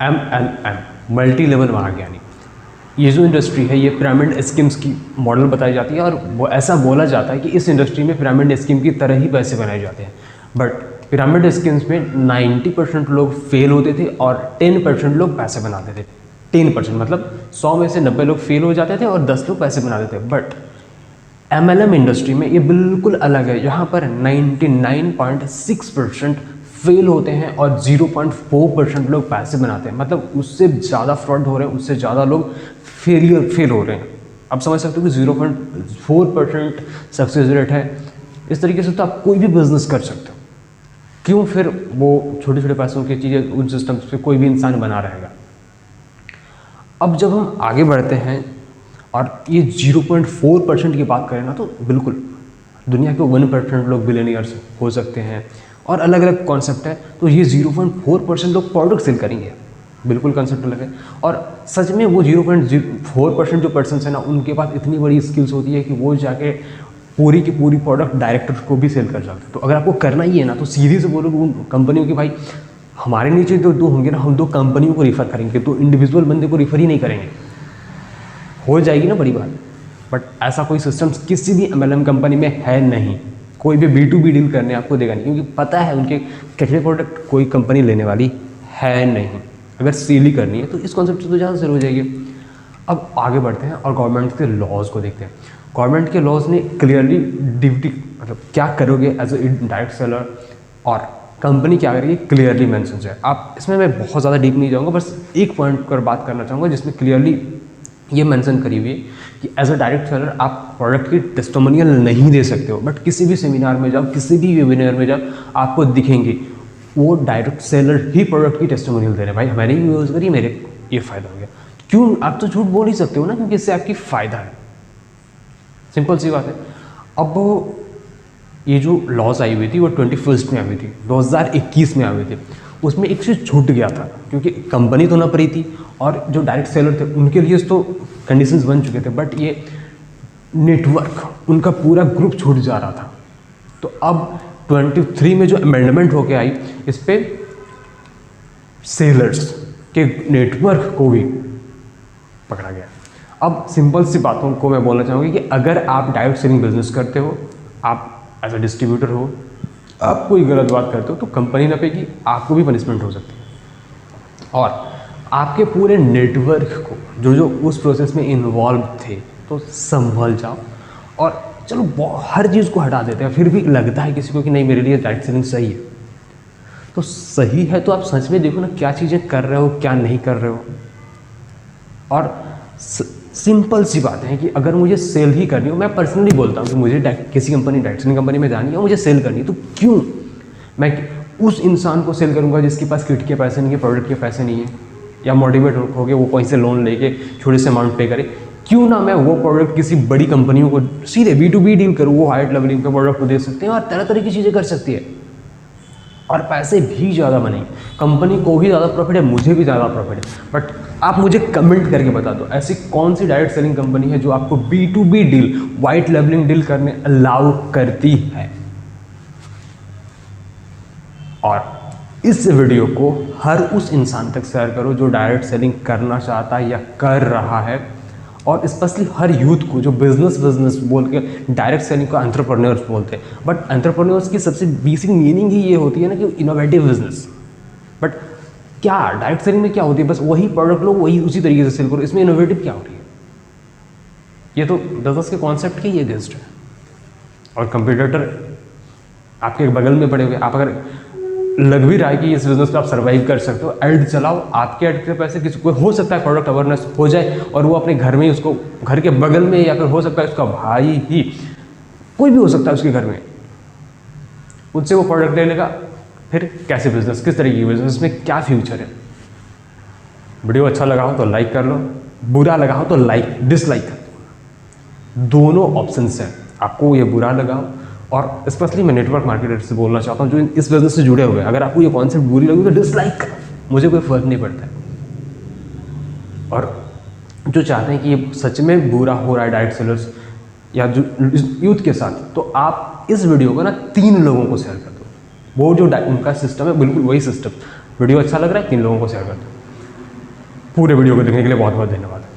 MLM, multi level marketing. यानी ये जो इंडस्ट्री है ये पिरामिड स्कीम्स की मॉडल बताई जाती है और वो ऐसा बोला जाता है कि इस इंडस्ट्री में पिरामिड स्कीम की तरह ही पैसे बनाए जाते हैं। बट पिरामिड स्कीम्स में 90% लोग फेल होते थे और 10% लोग पैसे बनाते थे। 10% मतलब 100 में से 90 लोग फेल हो जाते थे और 10 लोग पैसे बनाते थे। बट MLM इंडस्ट्री में ये बिल्कुल अलग है। यहाँ पर 99.6% फेल होते हैं और 0.4% लोग पैसे बनाते हैं। मतलब उससे ज़्यादा फ्रॉड हो रहे हैं, उससे ज़्यादा लोग फेल हो रहे हैं। आप समझ सकते हो कि 0.4% सक्सेस रेट है। इस तरीके से तो आप कोई भी बिजनेस कर सकते हो। क्यों फिर वो छोटे छोटे पैसों की चीज़ें उन सिस्टम्स पे कोई भी इंसान बना रहेगा। अब जब हम आगे बढ़ते हैं और ये 0.4% की बात करें ना, तो बिल्कुल दुनिया के 1% लोग बिलियनियर्स हो सकते हैं और अलग अलग कॉन्सेप्ट है। तो ये 0.4% लोग प्रोडक्ट सेल करेंगे, बिल्कुल कंसेप्ट अलग है। और सच में वो 0.4% जो पर्सन है ना, उनके पास इतनी बड़ी स्किल्स होती है कि वो जाके पूरी की पूरी प्रोडक्ट डायरेक्टर को भी सेल कर सकते हैं। तो अगर आपको करना ही है ना, तो सीधे से बोलोगे उन कंपनियों की भाई हमारे नीचे तो दो होंगे ना, हम 2 कंपनियों को रिफ़र करेंगे, तो इंडिविजुअल बंदे को रिफ़र ही नहीं करेंगे, हो जाएगी ना बड़ी बात। बट ऐसा कोई सिस्टम किसी भी MLM कंपनी में है नहीं। कोई भी B2B डील करने आपको देगा नहीं, क्योंकि पता है उनके कैसे प्रोडक्ट कोई कंपनी लेने वाली है नहीं। अगर सेल ही करनी है तो इस कॉन्सेप्ट से तो ज़्यादा सेल हो जाएगी। अब आगे बढ़ते हैं और गवर्नमेंट के लॉज को देखते हैं। गवर्नमेंट के लॉज ने क्लियरली ड्यूटी मतलब क्या करोगे एज ए डायरेक्ट सेलर और कंपनी क्या करेगी क्लियरली मेंशन है। आप इसमें मैं बहुत ज़्यादा डीप नहीं जाऊँगा, बस एक पॉइंट पर बात करना चाहूँगा जिसमें क्लियरली ये मेंशन करी हुई है कि एज अ डायरेक्ट सेलर आप प्रोडक्ट की टेस्टिमोनियल नहीं दे सकते हो। बट किसी भी सेमिनार में जाओ, किसी भी वेबिनार में जाओ, आपको दिखेंगे वो डायरेक्ट सेलर ही प्रोडक्ट की टेस्टिमोनियल दे रहे हैं। भाई मैंने भी यूज़ करी, मेरे ये फ़ायदा हो गया। क्यों? आप तो झूठ बोल ही सकते हो ना, क्योंकि इससे आपकी फ़ायदा है। सिंपल सी बात है। अब ये जो लॉज आई हुई थी वो 21st में आई हुई थी, 2021 में आई हुई थी। उसमें एक चीज़ छूट गया था, क्योंकि कंपनी तो ना पड़ी थी और जो डायरेक्ट सेलर थे उनके लिए तो कंडीशंस बन चुके थे, बट ये नेटवर्क उनका पूरा ग्रुप छूट जा रहा था। तो अब 23 में जो अमेंडमेंट होके आई, इस पर सेलर्स के नेटवर्क को भी पकड़ा गया। अब सिंपल सी बातों को मैं बोलना चाहूँगी कि अगर आप डायरेक्ट सेलिंग बिजनेस करते हो, आप एज अ डिस्ट्रीब्यूटर हो, आप कोई गलत बात करते हो तो कंपनी ना पेगी, आपको भी पनिशमेंट हो सकती है। और आपके पूरे नेटवर्क को जो जो उस प्रोसेस में इन्वॉल्व थे, तो संभल जाओ। और चलो हर चीज़ को हटा देते हैं, फिर भी लगता है किसी को कि नहीं मेरे लिए डायरेक्ट सेलिंग सही है, तो सही है तो आप सच में देखो ना क्या चीज़ें कर रहे हो, क्या नहीं कर रहे हो। और सिंपल सी बात है कि अगर मुझे सेल ही करनी हो, मैं पर्सनली बोलता हूँ कि मुझे किसी कंपनी डायरेक्ट सेलिंग कंपनी में जानी है और मुझे सेल करनी है, तो क्यों मैं उस इंसान को सेल करूँगा जिसके पास किट के पैसे नहीं है, प्रोडक्ट के पैसे नहीं है, या मोटिवेट हो गए वो कहीं से लोन लेके छोटे से अमाउंट पे करे। क्यों ना मैं वो प्रोडक्ट किसी बड़ी कंपनियों को सीधे B2B डील करूँ, वो हाई लेवलिंग पे प्रोडक्ट को दे सकते हैं और तरह तरह की चीज़ें कर सकती है और पैसे भी ज़्यादा बनेंगे। कंपनी को भी ज़्यादा प्रॉफिट है, मुझे भी ज़्यादा प्रॉफिट है। बट आप मुझे कमेंट करके बता दो ऐसी कौन सी डायरेक्ट सेलिंग कंपनी है जो आपको B2B deal, white labelling deal करने अलाउ करती है। और इस वीडियो को हर उस इंसान तक शेयर करो जो डायरेक्ट सेलिंग करना चाहता है या कर रहा है, और स्पेशली हर यूथ को जो बिजनेस बोल के डायरेक्ट सेलिंग को एंटरप्रेन्योर्स बोलते हैं। बट एंटरप्रेन्योर्स की सबसे बेसिक मीनिंग ही ये होती है ना कि इनोवेटिव बिजनेस। बट क्या डायरेक्ट सेलिंग में क्या होती है? बस वही प्रोडक्ट लो, वही उसी तरीके से सेल करो। इसमें इनोवेटिव क्या हो रही है? ये तो बिजनेस के कॉन्सेप्ट के ये अगेंस्ट है। और कंप्यूटर आपके बगल में पड़े हुए, आप अगर लग भी रहा है कि इस बिजनेस पे आप सर्वाइव कर सकते हो, ऐड चलाओ, आपके ऐड के पैसे किसी को हो सकता है प्रोडक्ट अवेयरनेस हो जाए और वो अपने घर में ही उसको, घर के बगल में, या फिर हो सकता है उसका भाई ही, कोई भी हो सकता है उसके घर में, उससे वो प्रोडक्ट ले लेगा। फिर कैसे बिजनेस, किस तरीके की बिजनेस में क्या फ्यूचर है? वीडियो अच्छा लगा हो तो लाइक कर लो, बुरा लगा हो तो डिसलाइक कर दो। दोनों ऑप्शंस हैं, आपको ये बुरा लगा हो, और स्पेशली मैं नेटवर्क मार्केटर से बोलना चाहता हूँ जो इस बिजनेस से जुड़े हुए हैं, अगर आपको ये कॉन्सेप्ट बुरी लगी तो डिसलाइक करो, मुझे कोई फर्क नहीं पड़ता है। और जो चाहते हैं कि ये सच में बुरा हो रहा है डायरेक्ट सेलर्स या जो यूथ के साथ, तो आप इस वीडियो को ना 3 लोगों को शेयर कर दो। वो जो उनका सिस्टम है बिल्कुल वही सिस्टम, वीडियो अच्छा लग रहा है 3 लोगों को शेयर कर दो। पूरे वीडियो को देखने के लिए बहुत बहुत धन्यवाद।